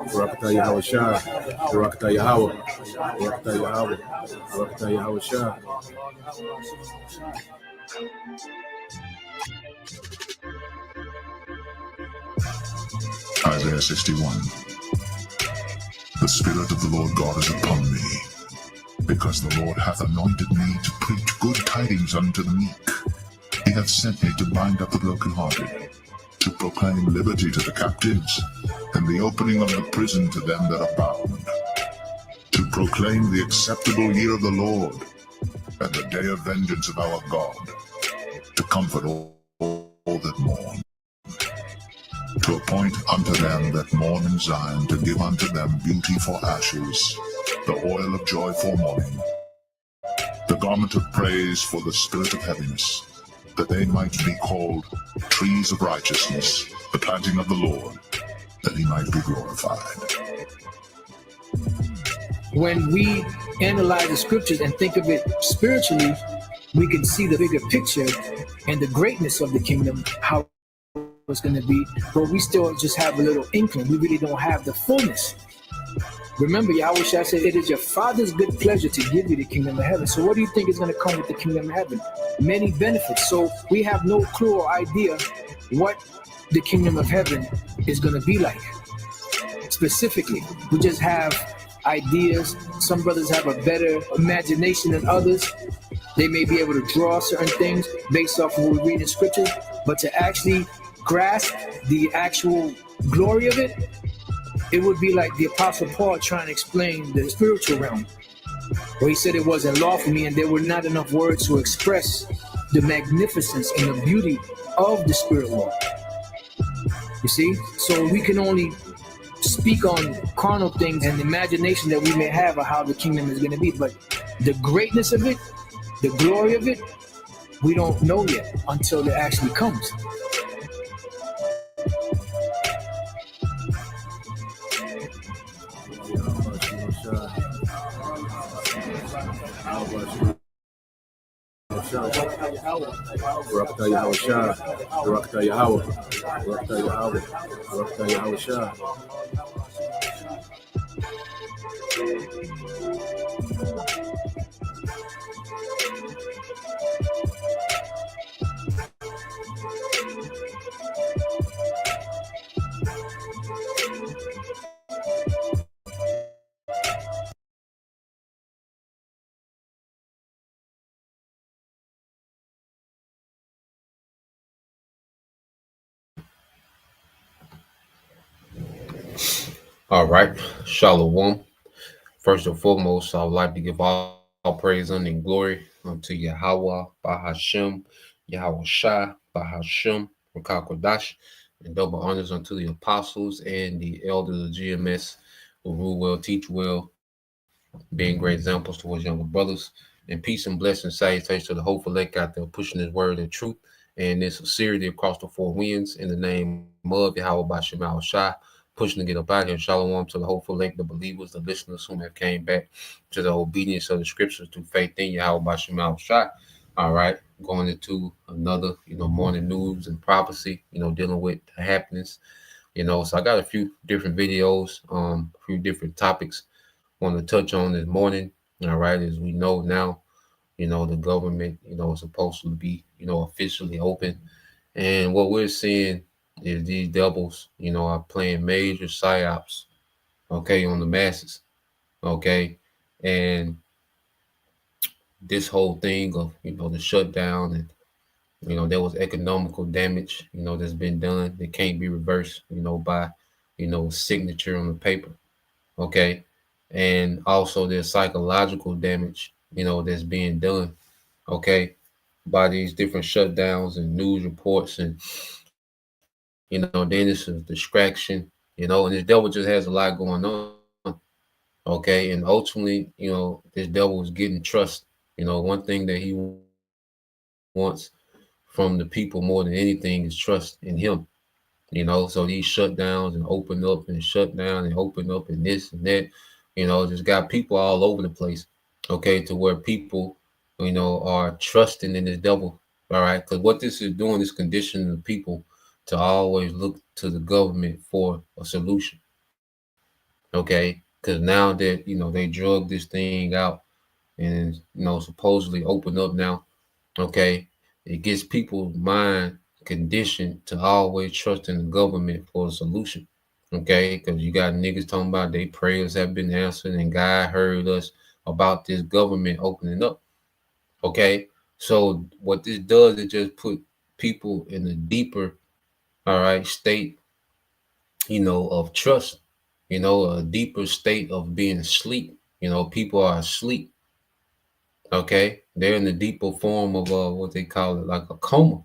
Barakatah Yahweh Shah, Barakatah Yahweh, Barakatah Yahweh, Barakatah Yahweh Shah. Isaiah 61. The Spirit of the Lord God is upon me, because the Lord hath anointed me to preach good tidings unto the meek. He hath sent me to bind up the brokenhearted, to proclaim liberty to the captives, and the opening of the prison to them that are bound, to proclaim the acceptable year of the Lord, and the day of vengeance of our God, to comfort all that mourn, to appoint unto them that mourn in Zion, to give unto them beauty for ashes, the oil of joy for mourning, the garment of praise for the spirit of heaviness, that they might be called trees of righteousness, the planting of the Lord, that he might be glorified. When we analyze the scriptures and think of it spiritually, we can see the bigger picture and the greatness of the kingdom, how it's going to be, but we still just have a little inkling. We really don't have the fullness. Remember, Yahweh Shah said, it is your Father's good pleasure to give you the kingdom of heaven. So what do you think is going to come with the kingdom of heaven? Many benefits. So we have no clue or idea what the kingdom of heaven is going to be like. Specifically, we just have ideas. Some brothers have a better imagination than others. They may be able to draw certain things based off of what we read in scriptures, but to actually grasp the actual glory of it, it would be like the Apostle Paul trying to explain the spiritual realm, where he said it wasn't law for me, and there were not enough words to express the magnificence and the beauty of the spirit world. You see? So we can only speak on carnal things and the imagination that we may have of how the kingdom is going to be, but the greatness of it, the glory of it, we don't know yet until it actually comes. Barakatah Yahweh Shah, Barakatah Yahweh, Barakatah Yahweh, Barakatah Yahweh Shah. All right, Shalom. First and foremost, I would like to give all praise and glory unto Yahweh, Bahashem, Yahweh Shah, Bahashem, Rakakwadash, and double honors unto the apostles and the elders of GMS who rule well, teach well, being great examples towards younger brothers. And peace and blessings, salutations to the hopeful elect out there pushing this word and truth and this sincerity across the four winds in the name of Yahweh Bashem Shah, pushing to get up out here. Shalom to the hopeful elect, the believers, the listeners who have came back to the obedience of the scriptures through faith in Yahweh Bashem Shah. All right, going into another, morning news and prophecy, dealing with the happenings, So I got a few different videos, a few different topics I want to touch on this morning. All right, as we know now, the government, is supposed to be, officially open. And what we're seeing is these devils, are playing major psyops, okay, on the masses, okay? And this whole thing of, the shutdown and, there was economical damage, that's been done that can't be reversed, by, signature on the paper, okay? And also there's psychological damage, that's being done, okay, by these different shutdowns and news reports. And, then it's a distraction, and this devil just has a lot going on, okay? And ultimately, this devil is getting trust. One thing that he wants from the people more than anything is trust in him. So these shutdowns and open up and shut down and open up and this and that, just got people all over the place, okay, to where people are trusting in this devil. All right, because what this is doing is conditioning the people to always look to the government for a solution. Okay, because now that they drug this thing out and supposedly open up now. Okay, it gets people's mind conditioned to always trust in the government for a solution. Okay, because you got niggas talking about their prayers have been answered and God heard us about this government opening up. Okay, so what this does is just put people in a deeper, all right, state, of trust, a deeper state of being asleep. People are asleep. Okay, they're in the deeper form of what they call it, like a coma.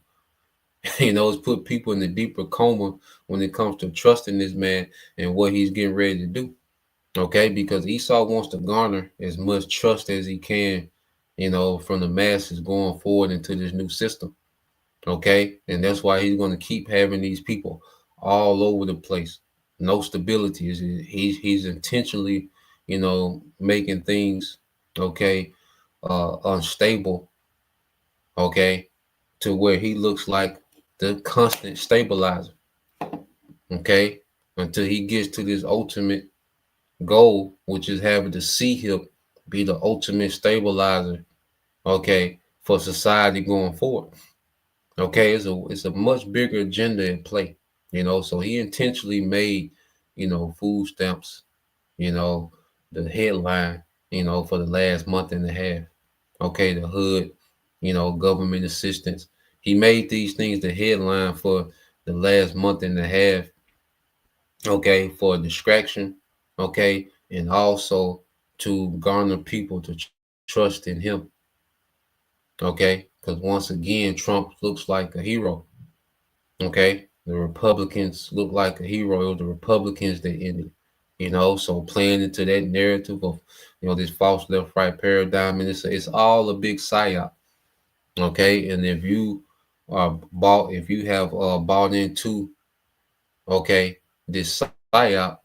It's put people in the deeper coma when it comes to trusting this man and what he's getting ready to do. Okay, because Esau wants to garner as much trust as he can, from the masses going forward into this new system. Okay, and that's why he's going to keep having these people all over the place. No stability. He's intentionally, making things okay, unstable. Okay, to where he looks like the constant stabilizer. Okay, until he gets to this ultimate goal, which is having the sea hip be the ultimate stabilizer. Okay, for society going forward. Okay, it's a much bigger agenda in play. So he intentionally made, food stamps, the headline, for the last month and a half. Okay, the hood, government assistance. He made these things the headline for the last month and a half. Okay, for distraction. Okay, and also to garner people to trust in him. Okay, because once again, Trump looks like a hero. Okay, the Republicans look like a hero. It was the Republicans that ended. So playing into that narrative of this false left-right paradigm, and it's all a big psyop. Okay, and if you have bought into this psyop,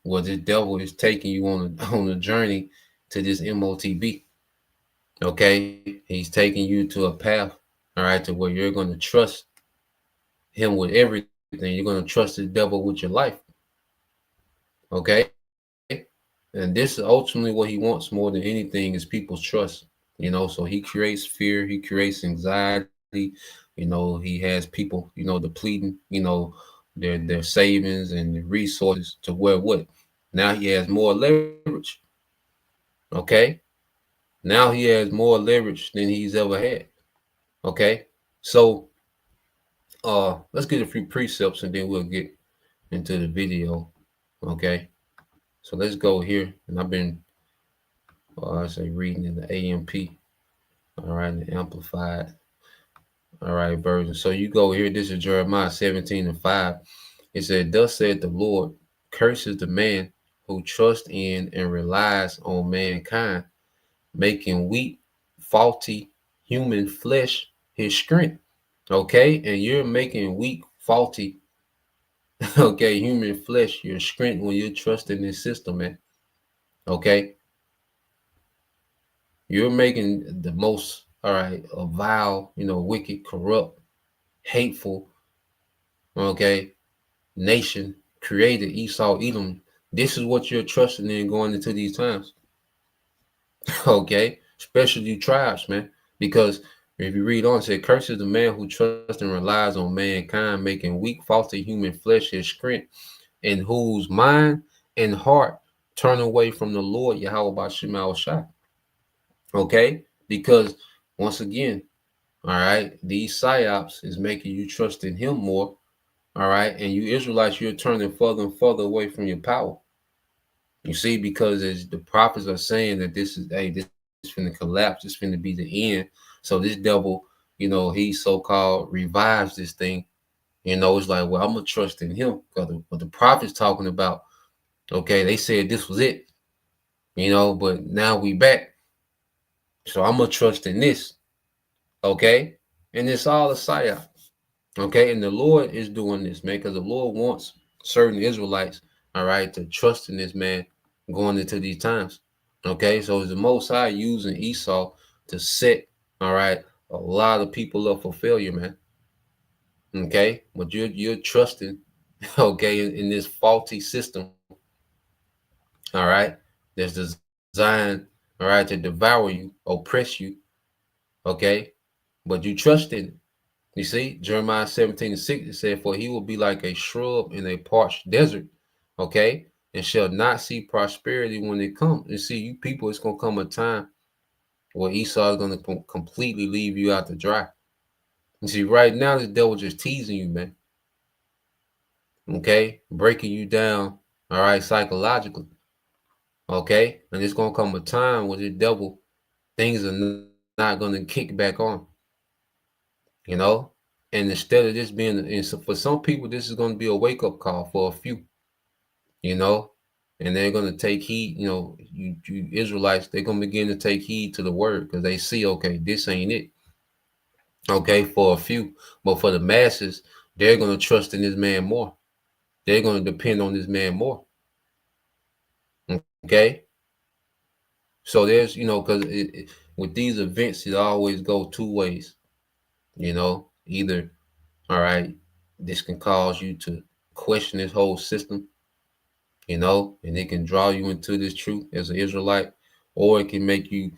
well, this devil is taking you on a journey to this MOTB. Okay, he's taking you to a path, all right, to where you're going to trust him with everything. You're going to trust the devil with your life. Okay, and this is ultimately what he wants more than anything is people's trust. So he creates fear, he creates anxiety. He has people, depleting, their savings and their resources to where what? Now he has more leverage. Okay, now he has more leverage than he's ever had. Okay, so let's get a few precepts and then we'll get into the video. Okay, so let's go here, and I've been I say reading in the AMP, all right, the amplified, all right, version. So you go here, this is Jeremiah 17:5. It said, "Thus said the Lord, curses the man who trusts in and relies on mankind, making weak, faulty human flesh his strength." Okay, and you're making weak, faulty, okay, human flesh your strength when you trust in this system, man. Okay, you're making the most, all right, a vile, wicked, corrupt, hateful, okay, nation created, Esau, Edom. This is what you're trusting in going into these times. Okay, especially tribes, man, because if you read on, it said, "Curses the man who trusts and relies on mankind, making weak, faulty human flesh his strength, and whose mind and heart turn away from the Lord Yahweh Bashim Shai." Okay, because once again, all right, these psyops is making you trust in him more. All right, and you Israelites, you're turning further and further away from your power. You see, because as the prophets are saying that this is going to collapse, it's going to be the end. So this devil, he so-called revives this thing. It's like, well, I'm gonna trust in him because what the prophets talking about. Okay, they said this was it, but now we back. So I'm gonna trust in this. Okay, and it's all a psyop. Okay, and the Lord is doing this, man, because the Lord wants certain Israelites, all right, to trust in this man going into these times. Okay, so is the Most High using Esau, to set, all right, a lot of people up for failure, man. Okay, but you're trusting, okay, in this faulty system, all right, that's designed, all right, to devour you, oppress you, okay, but you trust in it. You see, Jeremiah 17:6, it said, "For he will be like a shrub in a parched desert, okay, and shall not see prosperity when it comes." And see, you people, it's gonna come a time where Esau is gonna completely leave you out to dry. You see, right now the devil just teasing you, man. Okay, breaking you down, all right, psychologically. Okay, and it's gonna come a time where the devil things are not gonna kick back on. You know, and instead of this being, and so for some people, this is gonna be a wake up call for a few. You know, and they're gonna take heed. You know, you Israelites, they're gonna begin to take heed to the word because they see, okay, this ain't it. Okay, for a few, but for the masses, they're gonna trust in this man more. They're gonna depend on this man more. Okay, so there's, you know, because with these events, it always go two ways. You know, either, all right, this can cause you to question this whole system, you know, and it can draw you into this truth as an Israelite, or it can make you,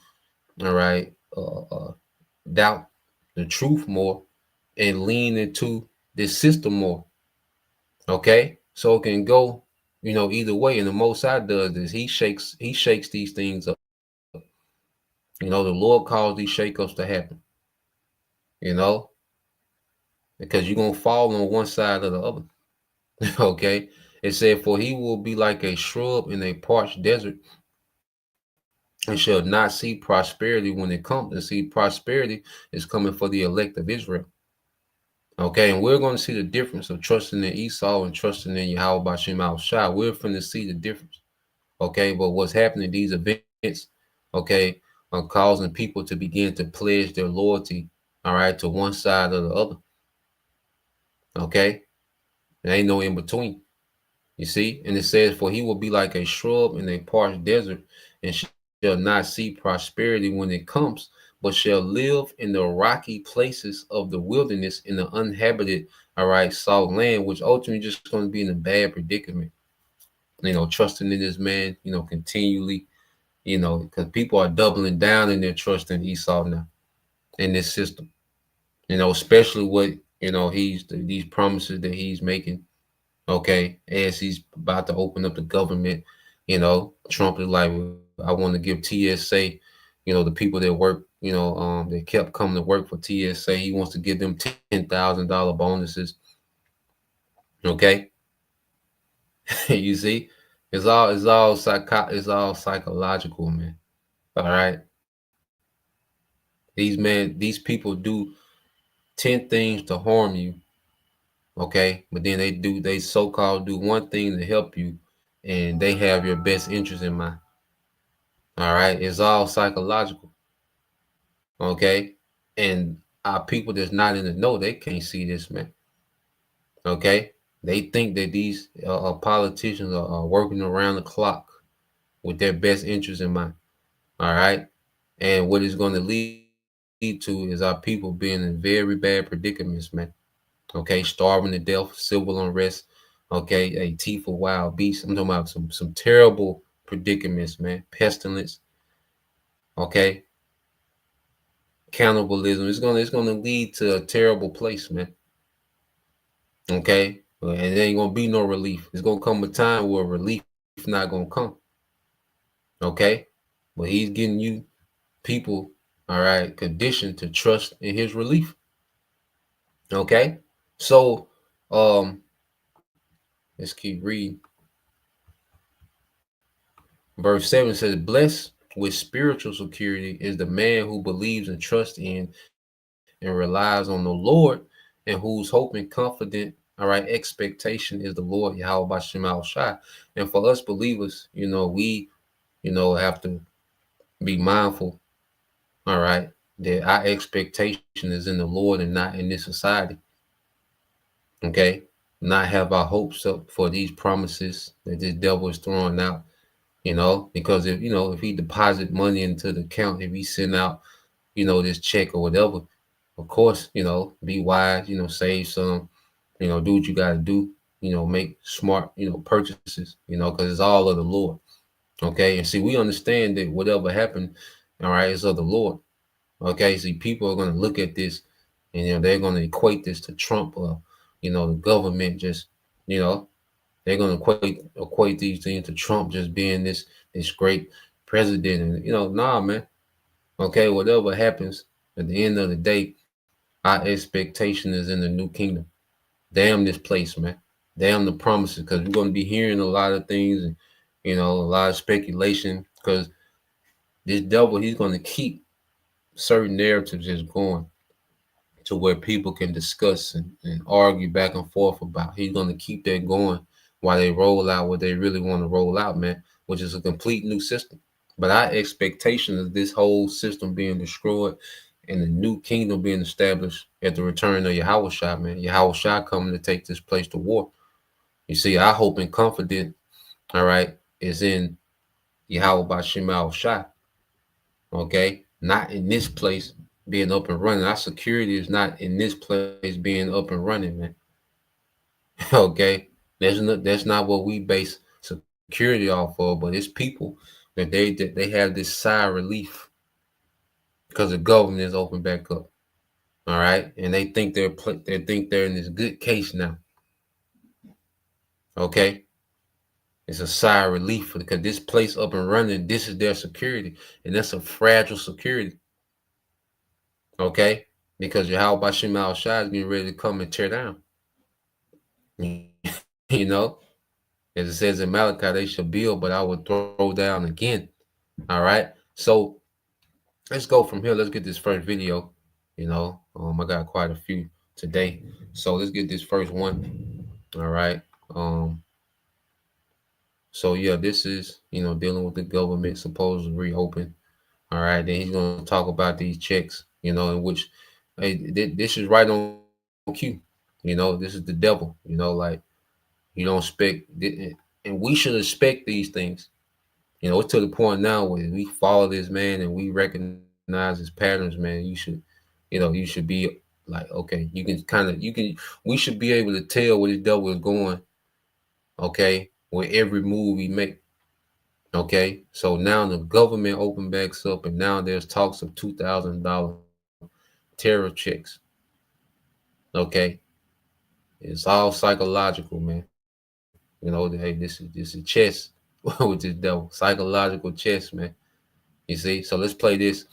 all right, doubt the truth more and lean into this system more. Okay, so it can go, you know, either way. And the Most High does this. He shakes these things up. You know, the Lord calls these shakeups to happen. You know, because you're gonna fall on one side or the other. Okay, it said, "For he will be like a shrub in a parched desert, and shall not see prosperity when it comes." And see, prosperity is coming for the elect of Israel. Okay, and we're going to see the difference of trusting in Esau and trusting in Yahweh Bashim al-Shah. We're going to see the difference. Okay, but what's happening, these events, okay, are causing people to begin to pledge their loyalty, all right, to one side or the other. Okay, there ain't no in between. You see, and it says, "For he will be like a shrub in a parched desert, and shall not see prosperity when it comes, but shall live in the rocky places of the wilderness, in the uninhabited, all right, salt land," which ultimately just going to be in a bad predicament. You know, trusting in this man, you know, continually, you know, because people are doubling down in their trust in Esau now, in this system. You know, especially what, you know, these promises that he's making. Okay, as he's about to open up the government, you know, Trump is like, "I want to give TSA, you know, the people that work, you know, that kept coming to work for TSA, he wants to give them $10,000 bonuses." Okay, you see, it's all psychological, man. All right, these people do 10 things to harm you. Okay, but then they so-called do one thing to help you, and they have your best interest in mind. All right, it's all psychological. Okay, and our people that's not in the know, they can't see this, man. Okay, they think that these politicians are working around the clock with their best interest in mind. All right, and what it's going to lead to is our people being in very bad predicaments, man. Okay, starving to death, civil unrest. Okay, a teeth of wild beasts. I'm talking about some terrible predicaments, man. Pestilence. Okay, cannibalism. It's gonna lead to a terrible place, man. Okay, and there ain't gonna be no relief. It's gonna come a time where relief not gonna come. Okay, but he's getting you people, all right, conditioned to trust in his relief. Okay, so let's keep reading. Verse 7 says, "Blessed with spiritual security is the man who believes and trusts in and relies on the Lord, and whose hope and confident, all right, expectation is the Lord Yahweh Bashim al-Shai." And for us believers, you know, we, you know, have to be mindful, all right, that our expectation is in the Lord and not in this society. Okay, not have our hopes up for these promises that this devil is throwing out. You know, because if he deposit money into the account, if he send out, this check or whatever. Of course, be wise, save some, do what you got to do, make smart, purchases, because it's all of the Lord. Okay. And see, we understand that whatever happened, all right, is of the Lord. Okay. See, people are going to look at this and, they're going to equate this to Trump or, the government just, they're going to equate these things to Trump just being this great president. And, nah, man. Okay. Whatever happens at the end of the day, our expectation is in the new kingdom. Damn this place, man. Damn the promises, because we're going to be hearing a lot of things and, a lot of speculation, because this devil, he's going to keep certain narratives just going to where people can discuss and argue back and forth about. He's going to keep that going while they roll out what they really want to roll out, man, which is a complete new system. But our expectation is this whole system being destroyed and the new kingdom being established at the return of Yahushua, man. Yahushua coming to take this place to war. You see, our hope and confidence, all right, is in Yahweh Bashim Yahushua. Okay, not in this place being up and running. Our security is not in this place being up and running, man. Okay, that's not what we base security off of, but it's people that they have this sigh of relief because the government is open back up. All right, and they think they're in this good case now. Okay, it's a sigh of relief because this place up and running. This is their security, and that's a fragile security. Okay, because Yahweh Bashim Al-Shai is getting ready to come and tear down. As it says in Malachi, they shall build, but I will throw down again. All right, so let's go from here. Let's get this first video. I got quite a few today, so let's get this first one. All right. So yeah, this is dealing with the government supposed to reopen. All right, then he's gonna talk about these checks. In which this is right on cue. This is the devil. Like you don't expect, and we should expect these things. It's to the point now where we follow this man and we recognize his patterns, man. You should be like, okay, we should be able to tell where this devil is going. Okay, with every move we make. Okay, so now the government open backs up, and now there's talks of $2,000 terror checks. Okay, it's all psychological, man. Hey, this is chess with this devil, psychological chess, man. You see, so let's play this.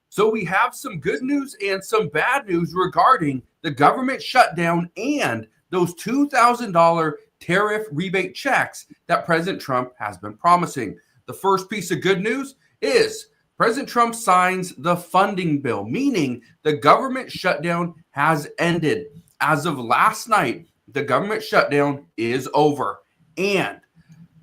So we have some good news and some bad news regarding the government shutdown and those $2,000 tariff rebate checks that President Trump has been promising. The first piece of good news is President Trump signs the funding bill, meaning the government shutdown has ended. As of last night, the government shutdown is over, and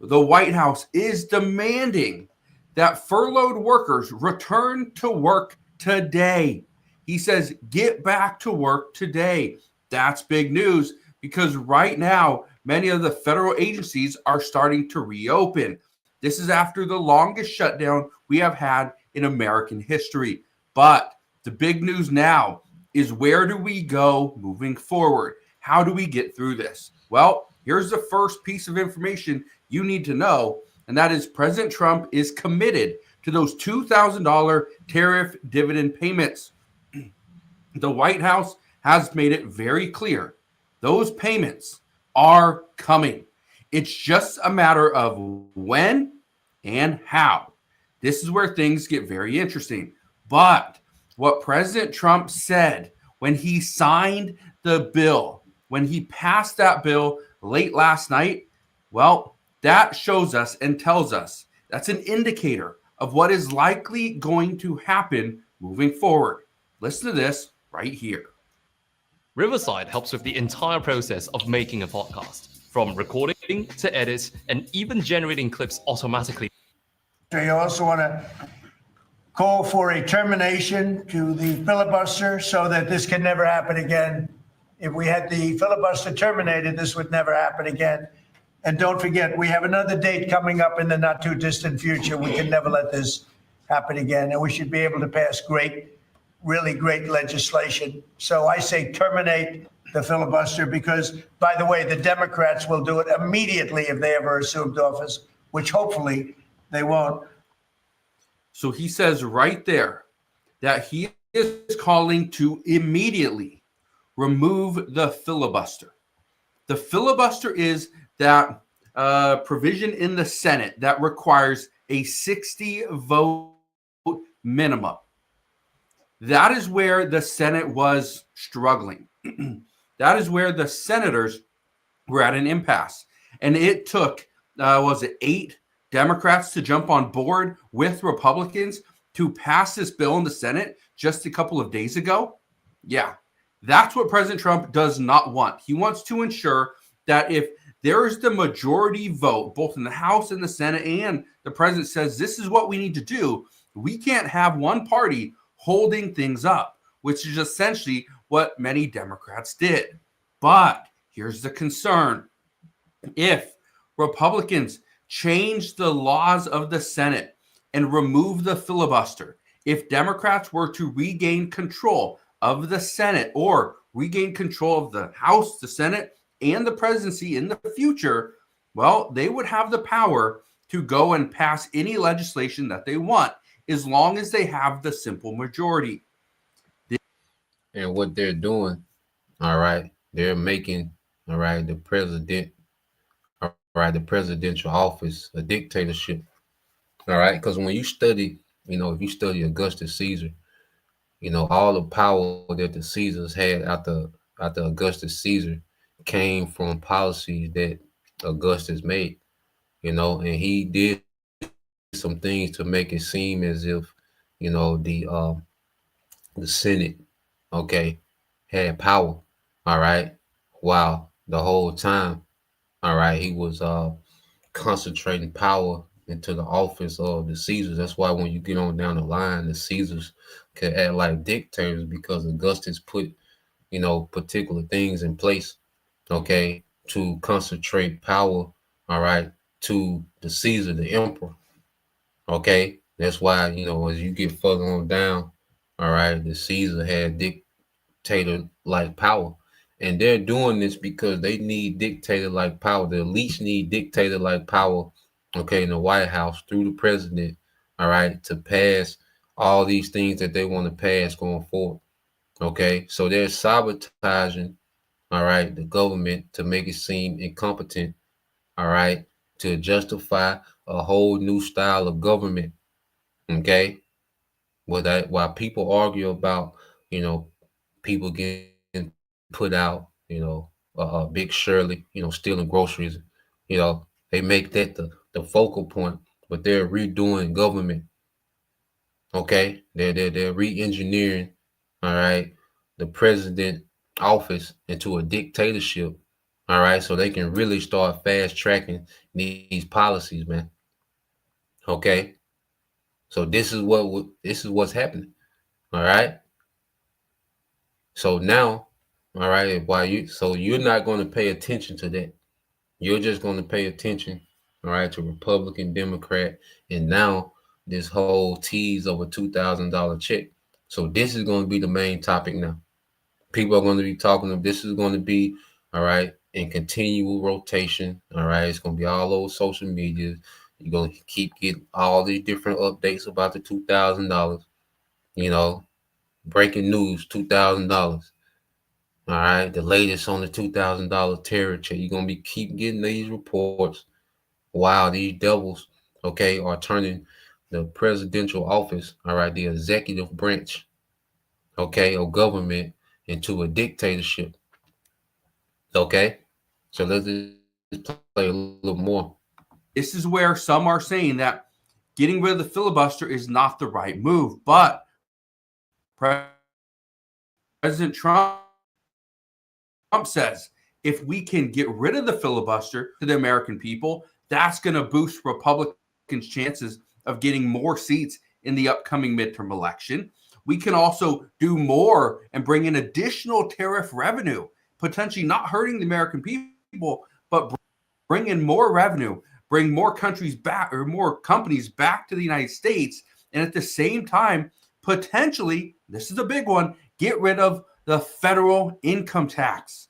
the White House is demanding that furloughed workers return to work today. He says, get back to work today. That's big news because right now, many of the federal agencies are starting to reopen. This is after the longest shutdown we have had in American history. But the big news now is, where do we go moving forward? How do we get through this? Well, here's the first piece of information you need to know, and that is President Trump is committed to those $2,000 tariff dividend payments. The White House has made it very clear those payments are coming. It's just a matter of when and how. This is where things get very interesting. But what President Trump said when he signed the bill, when he passed that bill late last night, well, that shows us and tells us that's an indicator of what is likely going to happen moving forward. Listen to this right here. Riverside helps with the entire process of making a podcast, from recording to edit and even generating clips automatically. I also want to call for a termination to the filibuster so that this can never happen again. If we had the filibuster terminated, this would never happen again. And don't forget, we have another date coming up in the not too distant future. We can never let this happen again. And we should be able to pass really great legislation. So I say terminate the filibuster because, by the way, the Democrats will do it immediately if they ever assumed office, which hopefully they won't. So he says right there that he is calling to immediately remove the filibuster. The filibuster is that provision in the Senate that requires a 60 vote minimum. That is where the Senate was struggling. That is where the senators were at an impasse. And it took, 8 Democrats to jump on board with Republicans to pass this bill in the Senate just a couple of days ago? Yeah, that's what President Trump does not want. He wants to ensure that if there is the majority vote, both in the House and the Senate, and the president says this is what we need to do, we can't have one party holding things up, which is essentially what many Democrats did. But here's the concern. If Republicans change the laws of the Senate and remove the filibuster, if Democrats were to regain control of the Senate or regain control of the House, the Senate, and the presidency in the future, well, they would have the power to go and pass any legislation that they want as long as they have the simple majority. And what they're doing, all right, they're making, all right, the president, all right, the presidential office a dictatorship. All right, because when you study, if you study Augustus Caesar, all the power that the Caesars had after Augustus Caesar came from policies that Augustus made, and he did some things to make it seem as if, the Senate, okay, had power, all right, while the whole time, all right, he was concentrating power into the office of the Caesars. That's why when you get on down the line, the Caesars could act like dictators because Augustus put, particular things in place, okay, to concentrate power, all right, to the Caesar, the emperor, okay. That's why, as you get further on down, all right, the Caesar had dictator-like power. And they're doing this because they need dictator-like power. The elites need dictator-like power, okay, in the White House through the president, all right, to pass all these things that they want to pass going forward, okay? So they're sabotaging, all right, the government to make it seem incompetent, all right, to justify a whole new style of government, okay? While people argue about, people getting put out, Big Shirley, stealing groceries, they make that the focal point, but they're redoing government, okay? They're re-engineering, all right, the president office into a dictatorship, all right, so they can really start fast tracking these policies, man. Okay, so this is what's happening, all right. So now, all right, you're not going to pay attention to that. You're just going to pay attention, all right, to Republican, Democrat, and now this whole tease of a $2,000 check. So this is going to be the main topic now. People are going to be talking of this is going to be, all right, in continual rotation. All right, it's going to be all over social media. You're going to keep getting all these different updates about the $2,000. Breaking news, $2,000. All right, the latest on the $2,000 terror check. You're going to keep getting these reports. Wow, these devils, okay, are turning the presidential office, all right, the executive branch, okay, of government into a dictatorship. Okay, so let's just play a little more. This is where some are saying that getting rid of the filibuster is not the right move, but President Trump says if we can get rid of the filibuster to the American people, that's going to boost Republicans' chances of getting more seats in the upcoming midterm election. We can also do more and bring in additional tariff revenue, potentially not hurting the American people, but bring in more revenue, bring more countries back or more companies back to the United States, and at the same time, potentially, this is a big one, get rid of the federal income tax.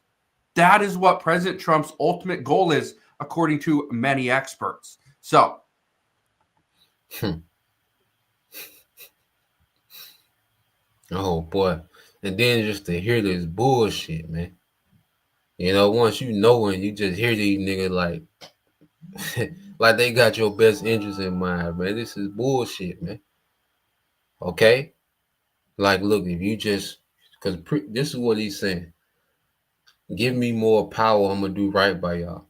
That is what President Trump's ultimate goal is, according to many experts. So, Oh boy. And then just to hear this bullshit, man. You know, once you know and you just hear these niggas like like they got your best interest in mind, man. This is bullshit, man. Okay? Like, look, if you just, because this is what he's saying. Give me more power, I'm going to do right by y'all.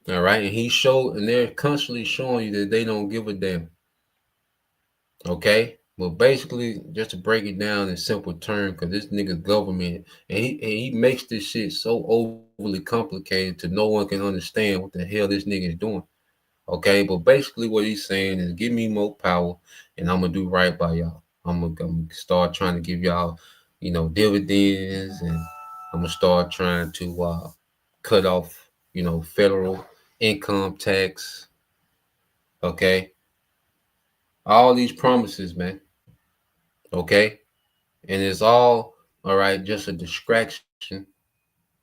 All right? And they're constantly showing you that they don't give a damn. Okay? But basically, just to break it down in simple terms, because this nigga's government, and he makes this shit so overly complicated to no one can understand what the hell this nigga is doing. Okay? But basically what he's saying is give me more power, and I'm going to do right by y'all. I'm gonna start trying to give y'all, you know, dividends, and I'm gonna start trying to cut off, you know, federal income tax. Okay, all these promises, man. Okay, and it's all right, just a distraction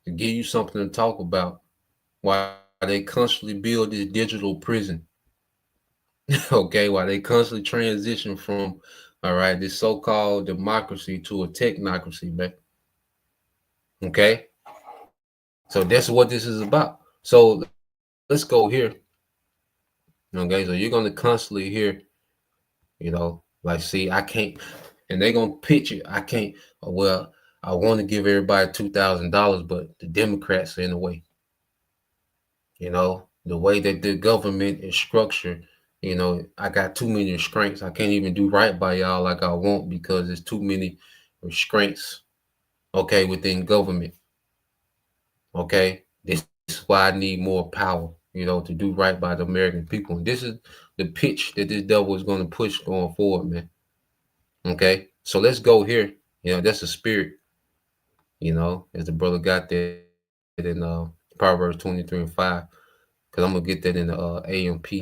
to give you something to talk about while they constantly build this digital prison. Okay, while they constantly transition from this so-called democracy to a technocracy, man. Okay, so that's what this is about. So let's go here. Okay, so you're gonna constantly hear, you know, like, see, I can't, and they're gonna pitch it. I can't. Well, I want to give everybody $2,000, but the Democrats are in the way. You know, the way that the government is structured. You know, I got too many restraints. I can't even do right by y'all like I want because there's too many restraints, okay, within government. Okay, this is why I need more power, you know, to do right by the American people. And this is the pitch that this devil is going to push going forward, man. Okay, so let's go here. You know, that's the spirit, you know, as the brother got that in Proverbs 23:5, because I'm going to get that in the AMP.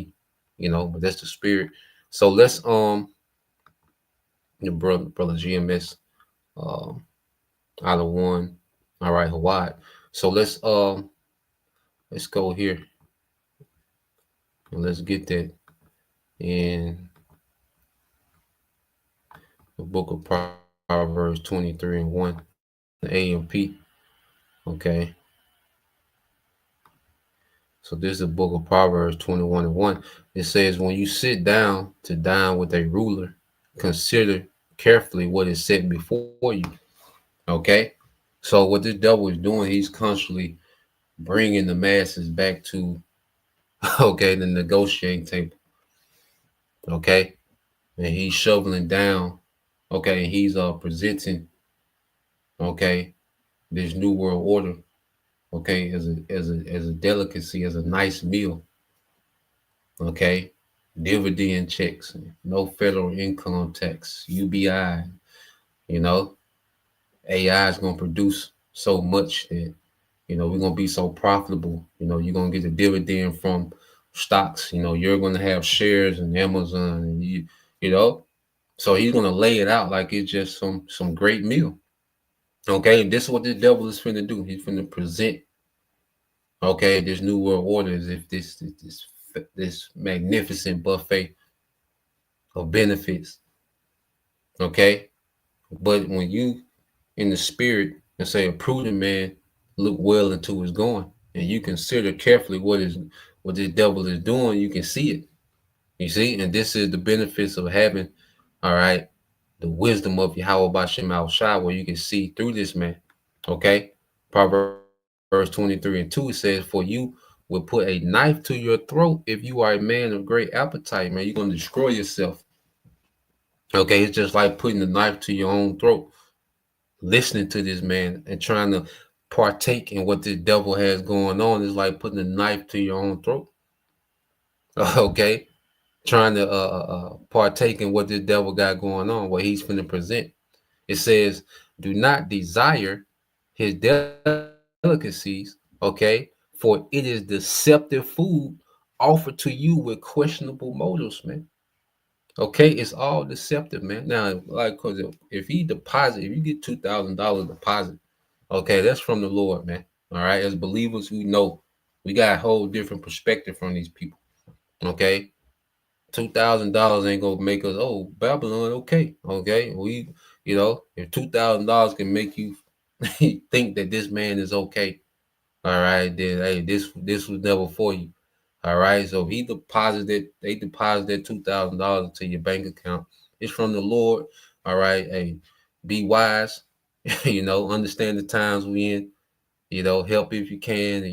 You know, but that's the spirit. So let's your brother GMS out of one. All right, Hawaii. So let's go here and let's get that in the book of Proverbs 23:1, the AMP. Okay. So this is the book of Proverbs 21:1. It says, when you sit down to dine with a ruler, consider carefully what is set before you. Okay. So what this devil is doing, he's constantly bringing the masses back to, okay, the negotiating table. Okay. And he's shoveling down. Okay. And he's presenting, okay, this new world order. Okay, as a delicacy, as a nice meal. Okay, dividend checks, no federal income tax, UBI. You know, AI is gonna produce so much that, you know, we're gonna be so profitable. You know, you're gonna get a dividend from stocks. You know, you're gonna have shares in Amazon, and you know. So he's gonna lay it out like it's just some great meal. Okay, and this is what the devil is finna do. He's finna present, okay, this new world order is if this magnificent buffet of benefits. Okay, but when you in the spirit and say a prudent man look well into his going, and you consider carefully what this devil is doing, you can see it. You see, and this is the benefits of having, all right, the wisdom of Yahweh Bashem Al Shai, where you can see through this man. Okay, Proverbs 23:2 says, for you will put a knife to your throat if you are a man of great appetite, man. You're going to destroy yourself. Okay, it's just like putting the knife to your own throat, listening to this man and trying to partake in what this devil has going on is like putting a knife to your own throat. Okay, trying to partake in what this devil got going on, what he's going to present. It says, do not desire his delicacies, okay, for it is deceptive food offered to you with questionable motives, man. Okay, it's all deceptive, man. Now, like, cause if you get $2,000 deposit, okay, that's from the Lord, man. All right, as believers, we know we got a whole different perspective from these people. Okay, $2,000 ain't gonna make us Babylon. Okay, we if $2,000 can make you think that this man is okay, all right, then hey, this was never for you. All right. So they deposited $2,000 into your bank account. It's from the Lord. All right. Hey, be wise, understand the times we in, help if you can,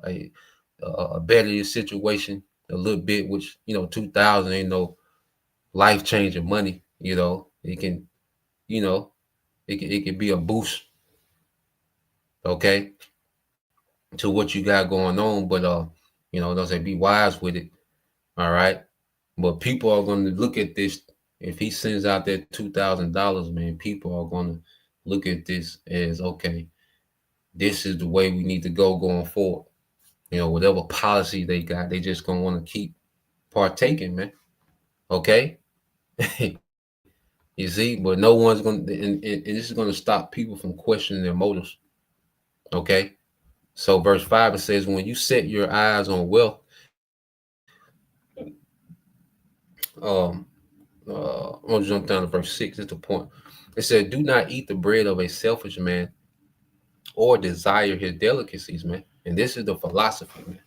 hey, better your situation a little bit, which 2,000 ain't no life-changing money. It can, it can be a boost, okay, to what you got going on, but don't say be wise with it. All right. But people are going to look at this. If he sends out that $2,000, man, people are going to look at this as, okay, this is the way we need to go going forward. Whatever policy they got, they just going to want to keep partaking, man. Okay. You see, but no one's going to, and this is going to stop people from questioning their motives. Okay. So verse 5, it says, when you set your eyes on wealth, I'm gonna jump down to verse 6. It's the point. It said, do not eat the bread of a selfish man or desire his delicacies, man. And this is the philosophy, man.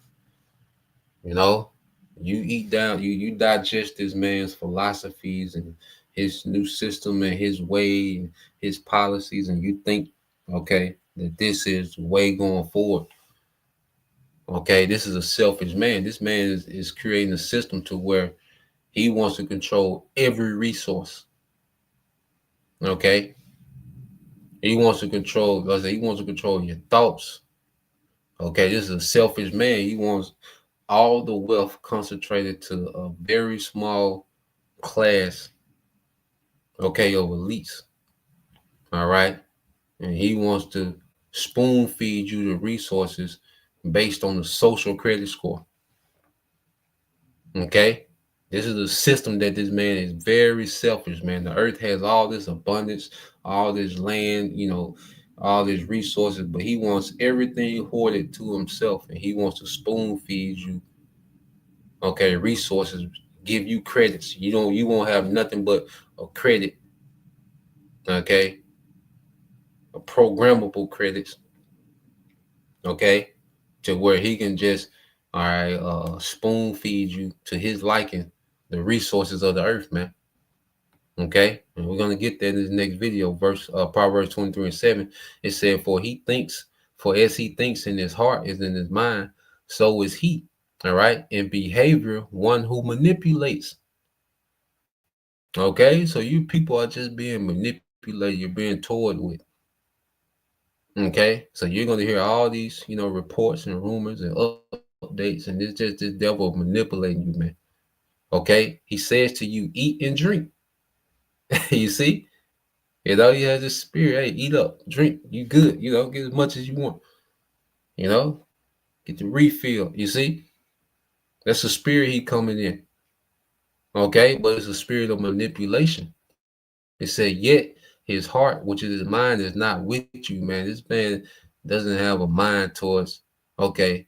You eat down, you digest this man's philosophies and his new system and his way and his policies, and you think, okay, that this is the way going forward. Okay, this is a selfish man. This man is creating a system to where he wants to control every resource. Okay. He wants to control your thoughts. Okay, this is a selfish man. He wants all the wealth concentrated to a very small class, okay, of elites. All right. And he wants to spoon feed you the resources based on the social credit score. Okay. This is a system that this man is very selfish, man. The earth has all this abundance, all this land, all these resources, but he wants everything hoarded to himself, and he wants to spoon feed you, okay, resources, give you credits. You won't have nothing but a credit, okay, a programmable credits, okay, to where he can just, all right, spoon feed you to his liking the resources of the earth, man. Okay, and we're gonna get there in this next video. Proverbs 23:7. It said, for as he thinks in his heart is in his mind, so is he. All right, in behavior, one who manipulates. Okay, so you people are just being manipulated, you're being toyed with. Okay, so you're gonna hear all these, reports and rumors and updates, and it's just this devil manipulating you, man. Okay, he says to you, eat and drink. You see, he has this spirit. Hey, eat up, drink, you good. Get as much as you want. Get the refill. You see, that's the spirit he coming in. Okay, but it's a spirit of manipulation. It said, yet his heart, which is his mind, is not with you, man. This man doesn't have a mind towards, okay,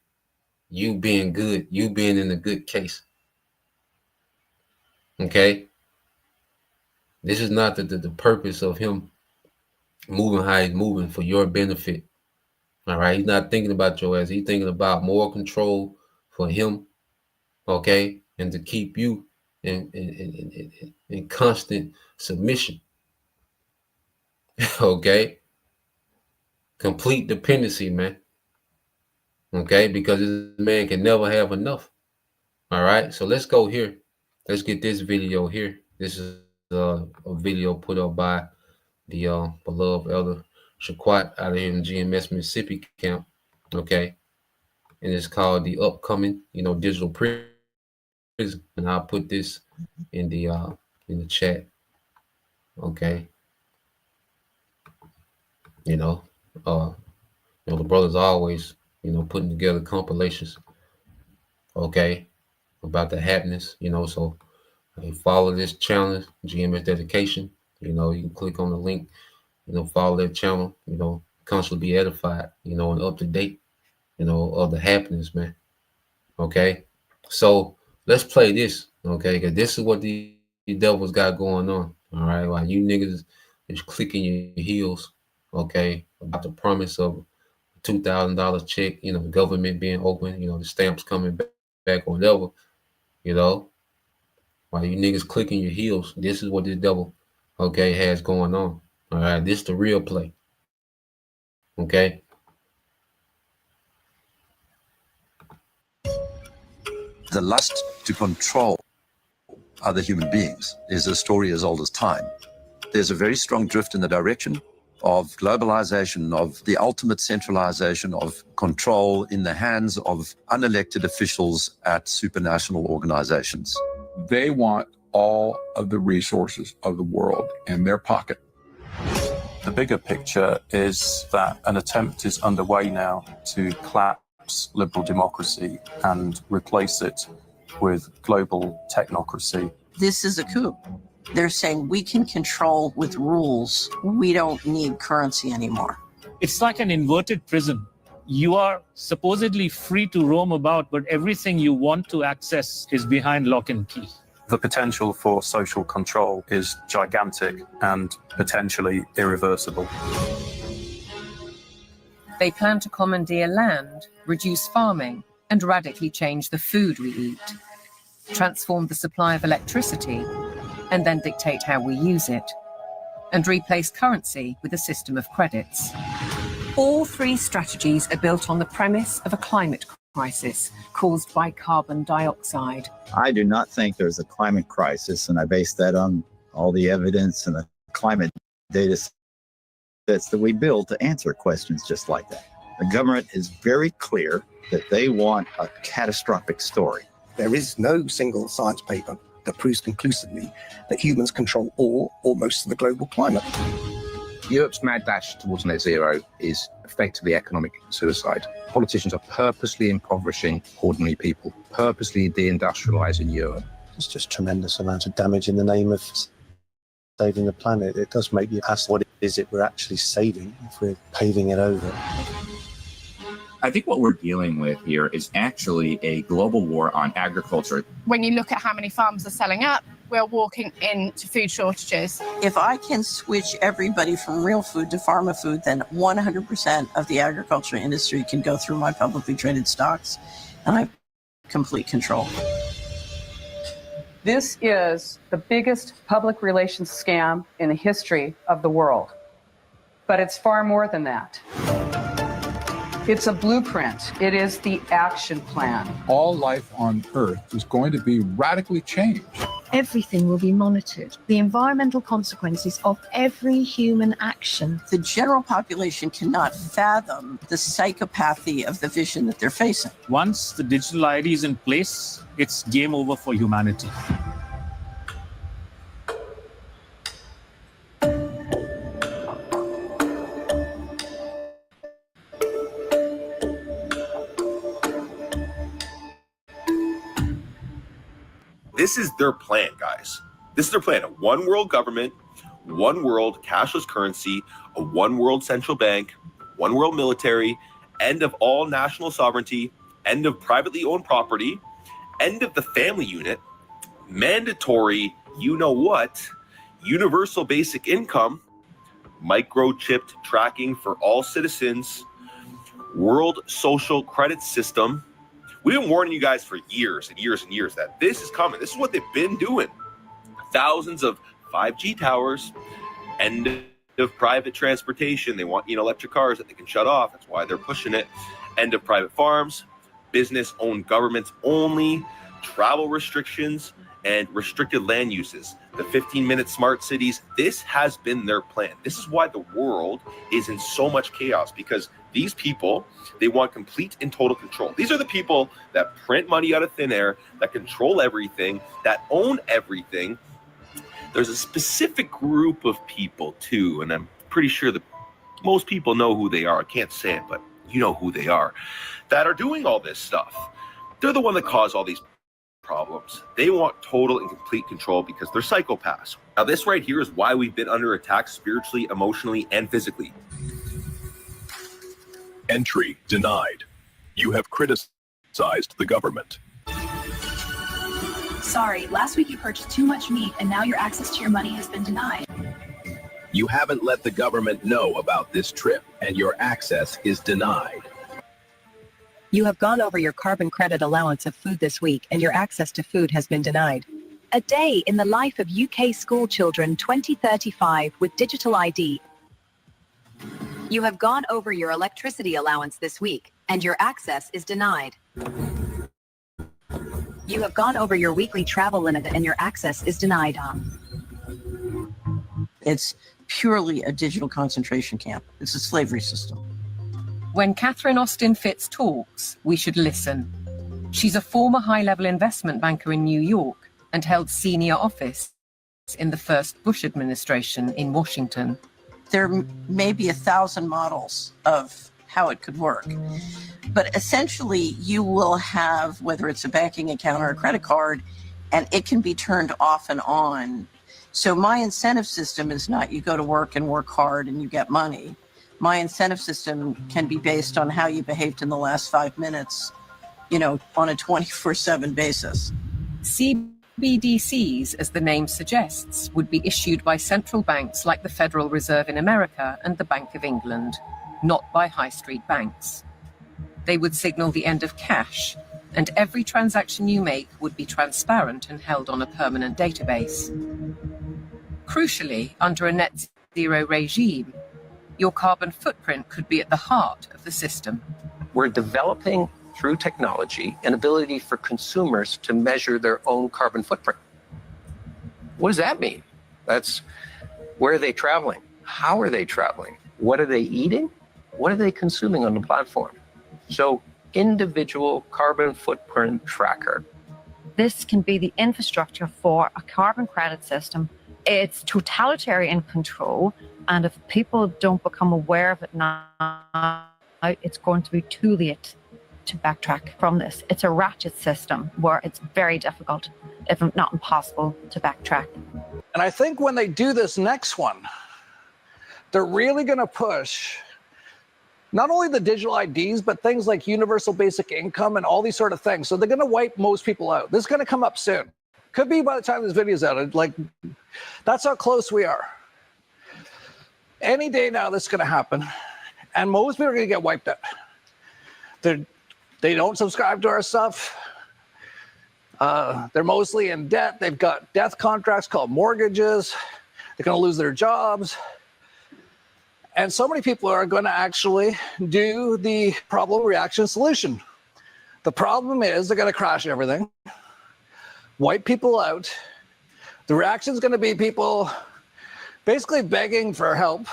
you being good, you being in a good case. Okay. This is not the purpose of him moving how he's moving for your benefit. All right. He's not thinking about your ass. He's thinking about more control for him. Okay. And to keep you in constant submission. Okay. Complete dependency, man. Okay. Because this man can never have enough. All right. So let's go here. Let's get this video here. This is a video put up by the beloved Elder Shaquat out of here in GMS Mississippi camp. Okay. And it's called the upcoming, digital prison. And I'll put this in the chat. Okay. The brothers always putting together compilations, okay, about the happiness, so follow this channel, GMS Dedication. You can click on the link, follow that channel, constantly be edified, and up to date, of the happiness, man. Okay. So let's play this, okay? Because this is what the devils got going on. All right. While you niggas is clicking your heels, okay, about the promise of $2,000 check, the government being open, the stamps coming back or whatever, while you niggas clicking your heels, this is what the devil, okay, has going on. All right. This is the real play. Okay. The lust to control other human beings is a story as old as time. There's a very strong drift in the direction of globalization, of the ultimate centralization of control in the hands of unelected officials at supranational organizations. They want all of the resources of the world in their pocket. The bigger picture is that an attempt is underway now to collapse liberal democracy and replace it with global technocracy. This is a coup. They're saying we can control with rules. We don't need currency anymore. It's like an inverted prison. You are supposedly free to roam about, but everything you want to access is behind lock and key. The potential for social control is gigantic and potentially irreversible. They plan to commandeer land, reduce farming, and radically change the food we eat, transform the supply of electricity, and then dictate how we use it, and replace currency with a system of credits. All three strategies are built on the premise of a climate crisis caused by carbon dioxide. I do not think there's a climate crisis, and I base that on all the evidence and the climate data sets that we build to answer questions just like that. The government is very clear that they want a catastrophic story. There is no single science paper that proves conclusively that humans control all or most of the global climate. Europe's mad dash towards net zero is effectively economic suicide. Politicians are purposely impoverishing ordinary people, purposely deindustrializing Europe. It's just tremendous amount of damage in the name of saving the planet. It does make you ask, what is it we're actually saving if we're paving it over? I think what we're dealing with here is actually a global war on agriculture. When you look at how many farms are selling up, we're walking into food shortages. If I can switch everybody from real food to pharma food, then 100% of the agriculture industry can go through my publicly traded stocks, and I have complete control. This is the biggest public relations scam in the history of the world. But it's far more than that. It's a blueprint. It is the action plan. All life on Earth is going to be radically changed. Everything will be monitored. The environmental consequences of every human action. The general population cannot fathom the psychopathy of the vision that they're facing. Once the digital ID is in place, it's game over for humanity. This is their plan, guys. This is their plan. A one world government, one world cashless currency, a one world central bank, one world military, end of all national sovereignty, end of privately owned property, end of the family unit, mandatory, you know what, universal basic income, microchipped tracking for all citizens, world social credit system. We've been warning you guys for years and years and years that this is coming. This is what they've been doing. Thousands of 5G towers, end of private transportation. They want, electric cars that they can shut off. That's why they're pushing it. End of private farms, business-owned governments only, travel restrictions, and restricted land uses. The 15-minute smart cities. This has been their plan. This is why the world is in so much chaos, because these people, they want complete and total control. These are the people that print money out of thin air, that control everything, that own everything. There's a specific group of people too, and I'm pretty sure that most people know who they are. I can't say it, but you know who they are, that are doing all this stuff. They're the one that caused all these problems. They want total and complete control because they're psychopaths. Now, this right here is why we've been under attack spiritually, emotionally, and physically. Entry denied. You have criticized the government. Sorry, last week you purchased too much meat and now your access to your money has been denied. You haven't let the government know about this trip and your access is denied. You have gone over your carbon credit allowance of food this week and your access to food has been denied. A day in the life of UK school children 2035 with digital ID. You have gone over your electricity allowance this week and your access is denied. You have gone over your weekly travel limit and your access is denied. It's purely a digital concentration camp. It's a slavery system. When Catherine Austin Fitts talks, we should listen. She's a former high-level investment banker in New York and held senior office in the first Bush administration in Washington. There may be 1,000 models of how it could work. But essentially, you will have, whether it's a banking account or a credit card, and it can be turned off and on. So my incentive system is not you go to work and work hard and you get money. My incentive system can be based on how you behaved in the last 5 minutes, on a 24/7 basis. CBDCs, as the name suggests, would be issued by central banks like the Federal Reserve in America and the Bank of England, not by high street banks. They would signal the end of cash, and every transaction you make would be transparent and held on a permanent database. Crucially, under a net zero regime, your carbon footprint could be at the heart of the system. We're developing, through technology, an ability for consumers to measure their own carbon footprint. What does that mean? That's where are they traveling? How are they traveling? What are they eating? What are they consuming on the platform? So, individual carbon footprint tracker. This can be the infrastructure for a carbon credit system. It's totalitarian control, and if people don't become aware of it now, it's going to be too late to backtrack from this. It's a ratchet system where it's very difficult, if not impossible, to backtrack. And I think when they do this next one, they're really going to push not only the digital IDs, but things like universal basic income and all these sort of things. So they're going to wipe most people out. This is going to come up soon. Could be by the time this video's out. That's how close we are. Any day now, this is going to happen. And most people are going to get wiped out. They don't subscribe to our stuff. They're mostly in debt. They've got death contracts called mortgages. They're going to lose their jobs. And so many people are going to actually do the problem, reaction, solution. The problem is they're going to crash everything, wipe people out. The reaction is going to be people basically begging for help.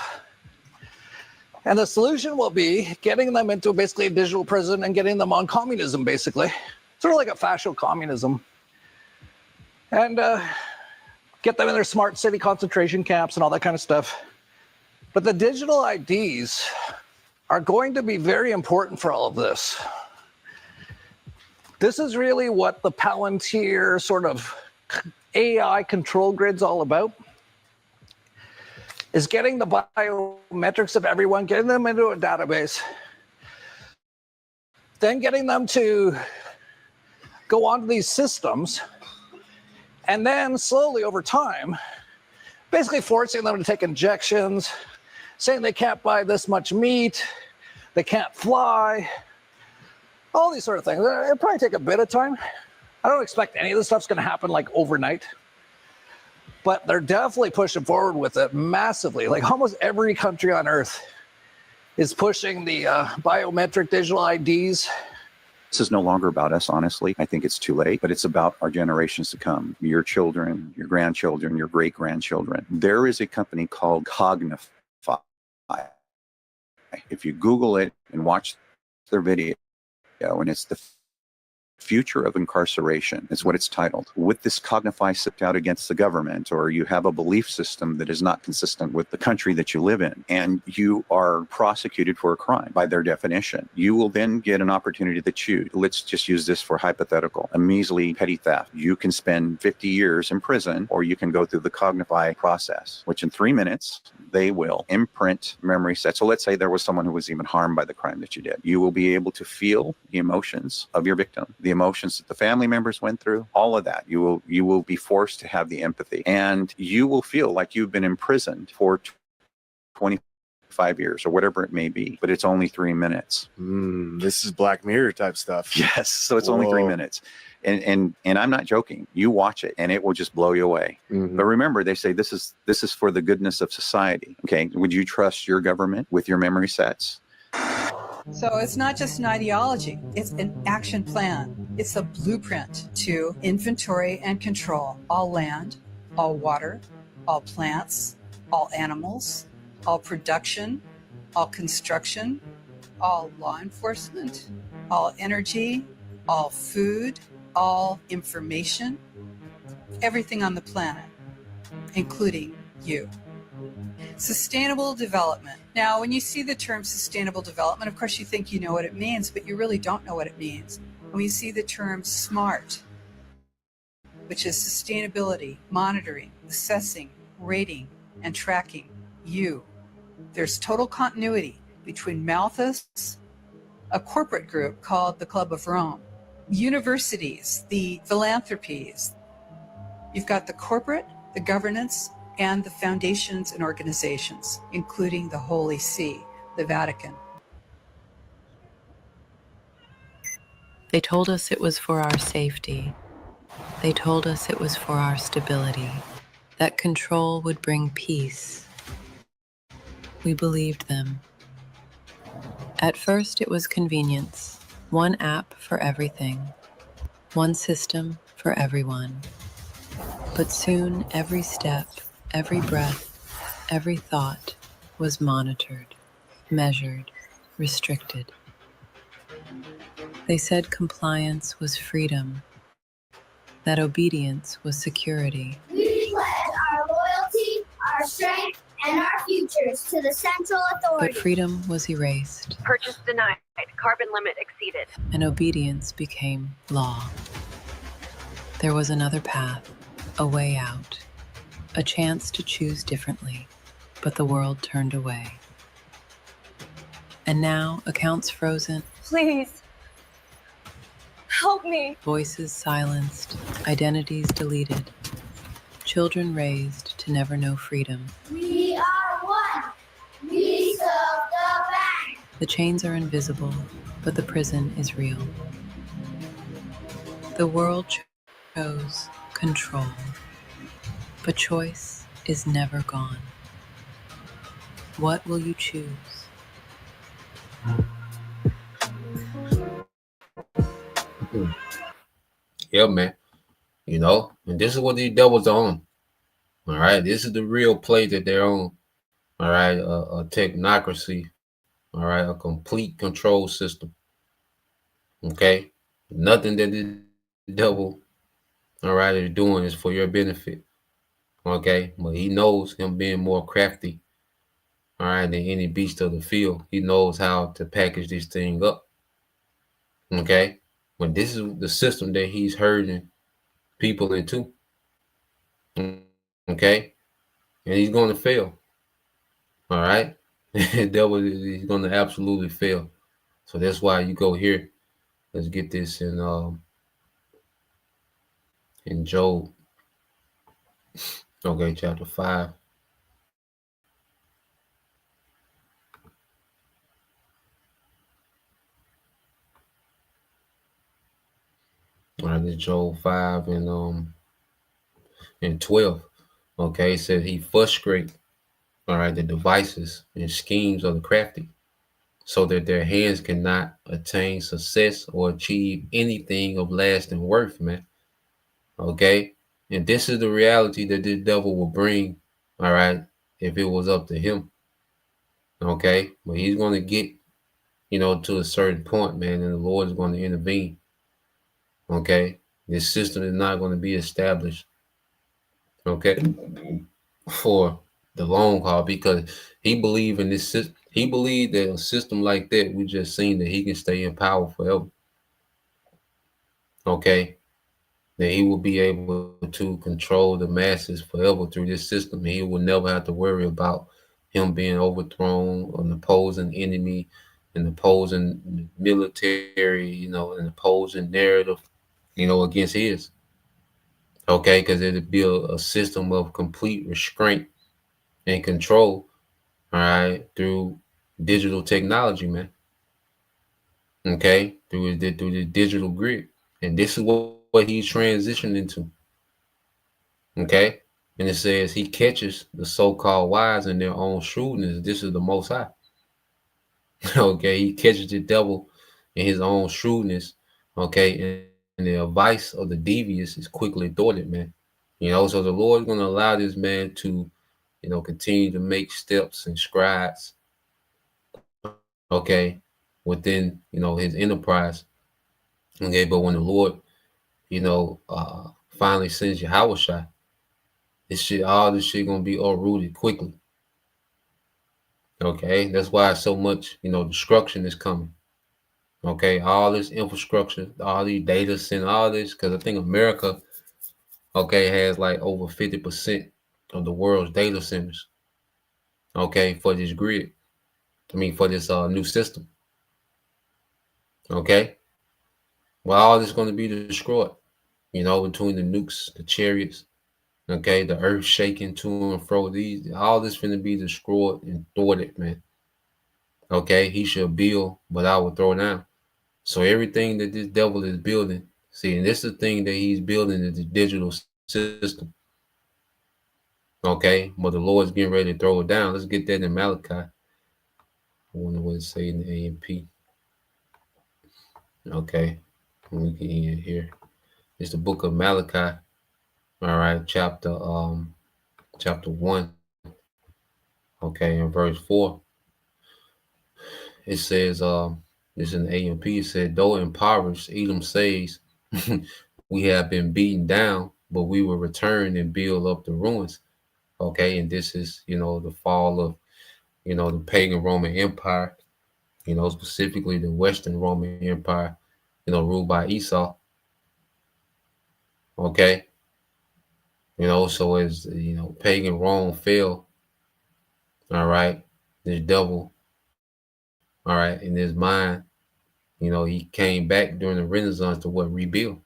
And the solution will be getting them into basically a digital prison and getting them on communism, basically. Sort of like a fascist communism. And get them in their smart city concentration camps and all that kind of stuff. But the digital IDs are going to be very important for all of this. This is really what the Palantir sort of AI control grid's all about, is getting the biometrics of everyone, getting them into a database, then getting them to go onto these systems, and then slowly over time, basically forcing them to take injections, saying they can't buy this much meat, they can't fly, all these sort of things. It'll probably take a bit of time. I don't expect any of this stuff's going to happen like overnight. But they're definitely pushing forward with it massively. Like almost every country on earth is pushing the biometric digital IDs. This is no longer about us, honestly. I think it's too late, but it's about our generations to come. Your children, your grandchildren, your great-grandchildren. There is a company called Cognify. If you Google it and watch their video, and it's the Future of Incarceration is what it's titled. With this Cognify stepped out against the government, or you have a belief system that is not consistent with the country that you live in, and you are prosecuted for a crime by their definition, you will then get an opportunity to choose. Let's just use this for hypothetical, a measly petty theft. You can spend 50 years in prison, or you can go through the Cognify process, which in 3 minutes, they will imprint memory sets. So let's say there was someone who was even harmed by the crime that you did. You will be able to feel the emotions of your victim, the emotions that the family members went through, all of that. You will be forced to have the empathy, and you will feel like you've been imprisoned for 25 years or whatever it may be, but it's only 3 minutes. This is Black Mirror type stuff. Yes, so it's only 3 minutes. And I'm not joking. You watch it and it will just blow you away. But remember, they say this is for the goodness of society. Okay, would you trust your government with your memory sets? So it's not just an ideology, it's an action plan. It's a blueprint to inventory and control all land, all water, all plants, all animals, all production, all construction, all law enforcement, all energy, all food, all information, everything on the planet, including you. Sustainable development. Now, when you see the term sustainable development, of course you think you know what it means, but you really don't know what it means. When you see the term SMART, which is sustainability, monitoring, assessing, rating, and tracking you, there's total continuity between Malthus, a corporate group called the Club of Rome, universities, the philanthropies. You've got the corporate, the governance, and the foundations and organizations, including the Holy See, the Vatican. They told us it was for our safety. They told us it was for our stability, that control would bring peace. We believed them. At first, it was convenience. One app for everything. One system for everyone. But soon, every step, every breath, every thought was monitored, measured, restricted. They said compliance was freedom, that obedience was security. We pledge our loyalty, our strength, and our futures to the central authority. But freedom was erased. Purchase denied. Carbon limit exceeded. And obedience became law. There was another path, a way out, a chance to choose differently, but the world turned away. And now, accounts frozen, Please, help me. voices silenced, identities deleted, children raised to never know freedom. We are one. We serve the bank. The chains are invisible, but the prison is real. The world chose control, but choice is never gone. What will you choose? Yeah, man. You know, and this is what these devils are on. All right, this is the real play that they're on. All right, a technocracy. All right, a complete control system. Okay, nothing that the devil, all right, is doing is for your benefit. Okay, but he knows, him being more crafty, all right, than any beast of the field. He knows how to package this thing up. Okay, but this is the system that he's herding people into. Okay, and he's going to fail. All right, the devil, he's going to absolutely fail. So that's why you go here. Let's get this in Job. Okay, chapter 5. All right, this Job 5 and 12. Okay, it says he frustrates, all right, the devices and schemes of the crafty, so that their hands cannot attain success or achieve anything of lasting worth, man. Okay, and this is the reality that the devil will bring, all right, if it was up to him. Okay, but he's going to get, to a certain point, man, and the Lord is going to intervene. Okay, this system is not going to be established, okay, for the long haul, because he believed in this system. He believed that a system like that, we just seen that he can stay in power forever. Okay, that he will be able to control the masses forever through this system. He will never have to worry about him being overthrown, or an opposing enemy, an opposing military, you know, an opposing narrative, you know, against his. Okay, because it'd be a system of complete restraint and control, all right, through digital technology, man. Okay, through the digital grid. And this is what he's transitioned into. Okay, and it says he catches the so-called wise in their own shrewdness. This is the Most High. Okay, he catches the devil in his own shrewdness. Okay, and the advice of the devious is quickly thwarted, man. You know, so the Lord is going to allow this man to, you know, continue to make steps and strides, okay, within, you know, his enterprise. Okay, but when the Lord, you know, finally sends Yahushua, all this shit gonna be uprooted quickly. Okay, that's why so much, you know, destruction is coming. Okay, all this infrastructure, all these data centers, all this, because I think America, okay, has like over 50% of the world's data centers. Okay, for this grid. I mean, for this new system. Okay, well, all this is going to be destroyed. You know, between the nukes, the chariots, okay, the earth shaking to and fro. All this going to be destroyed and thwarted, man. Okay, he shall build, but I will throw down. So everything that this devil is building, see, and this is the thing that he's building, is the digital system. Okay, but the Lord's getting ready to throw it down. Let's get that in Malachi. I wonder what it say in the AMP. Okay, let me get in here. It's the book of Malachi. All right, chapter 1. Okay, in verse 4. It says, it's in the AMP. It said, though impoverished, Edom says, we have been beaten down, but we will return and build up the ruins. Okay, and this is, you know, the fall of, you know, the pagan Roman Empire, you know, specifically the Western Roman Empire, you know, ruled by Esau. Okay, you know, so as, you know, pagan Rome fell, all right, this devil, all right, in his mind, you know, he came back during the Renaissance to what? Rebuild.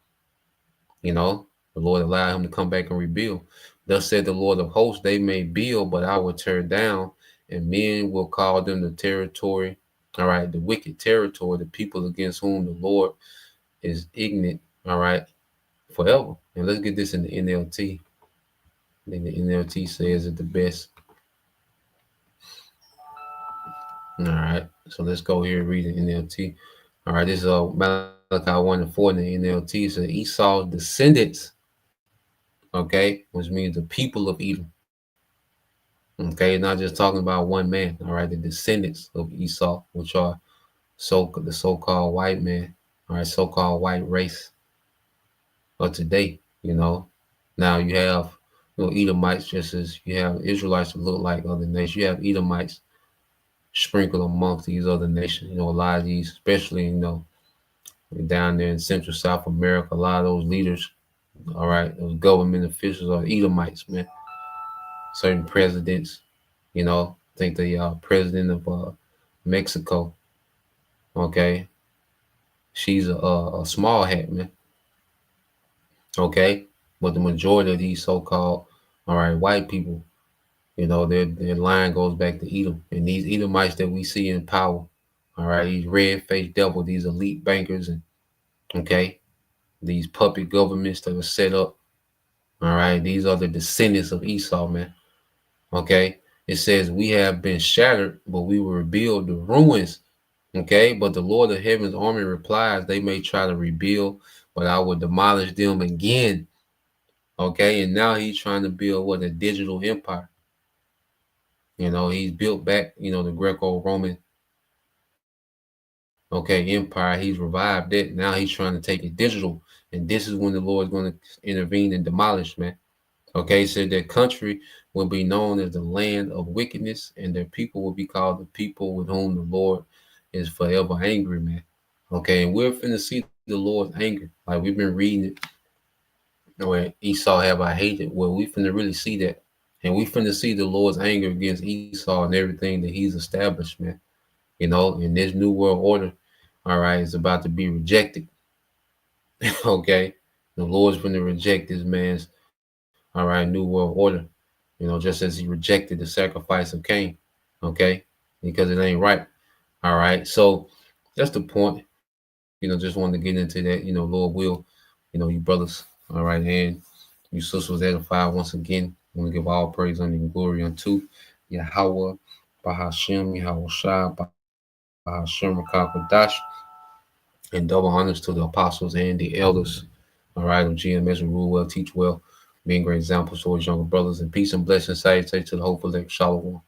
You know, the Lord allowed him to come back and rebuild. Thus said the Lord of hosts, they may build, but I will tear down, and men will call them the territory, all right, the wicked territory, the people against whom the Lord is ignorant, all right, forever. And let's get this in the NLT. I think the NLT says it the best. All right, so let's go here and read the NLT. All right, this is Malachi 1:4 in the NLT. So Esau's descendants, okay, which means the people of Edom. Okay, not just talking about one man. All right, the descendants of Esau, which are the so-called white man. All right, so-called white race of today. You know, now you have, you know, Edomites, just as you have Israelites that look like other nations. You have Edomites sprinkled amongst these other nations. You know, a lot of these, especially, you know, down there in Central South America, a lot of those leaders, all right, those government officials are Edomites, man. Certain presidents, you know, I think the president of Mexico, okay, she's a small hat, man. Okay, but the majority of these so-called, all right, white people, you know, their line goes back to Edom. And these Edomites that we see in power, all right, these red-faced devil, these elite bankers, and okay, these puppet governments that are set up, all right, these are the descendants of Esau, man. Okay, it says we have been shattered, but we will rebuild the ruins. Okay, but the Lord of Heaven's army replies, they may try to rebuild, but I will demolish them again. Okay, and now he's trying to build what? A digital empire. You know, he's built back, you know, the Greco-Roman, okay, empire. He's revived it. Now he's trying to take it digital And this is when the Lord is going to intervene and demolish, man. Okay, so their country will be known as the land of wickedness, and their people will be called the people with whom the Lord is forever angry, man. Okay, and we're finna see the Lord's anger. Like we've been reading it where Esau have I hated. Well, we finna really see that. And we finna see the Lord's anger against Esau and everything that he's established, man. You know, and this new world order, all right, is about to be rejected. Okay, the Lord's finna reject this man's, all right, new world order. You know, just as he rejected the sacrifice of Cain. Okay, because it ain't right. All right, so that's the point. You know, just wanted to get into that. You know, Lord will, you know, you brothers, all right, and you sisters edified once again. I want to give all praise and glory unto Yahweh, Bahashem, Yahweh Shai, Bahashem Rakakadash, and double honors to the apostles and the elders, all right, of GMS who rule well, teach well, being great examples towards younger brothers, and peace and blessings, salutations to the hopeful elect. Shalom.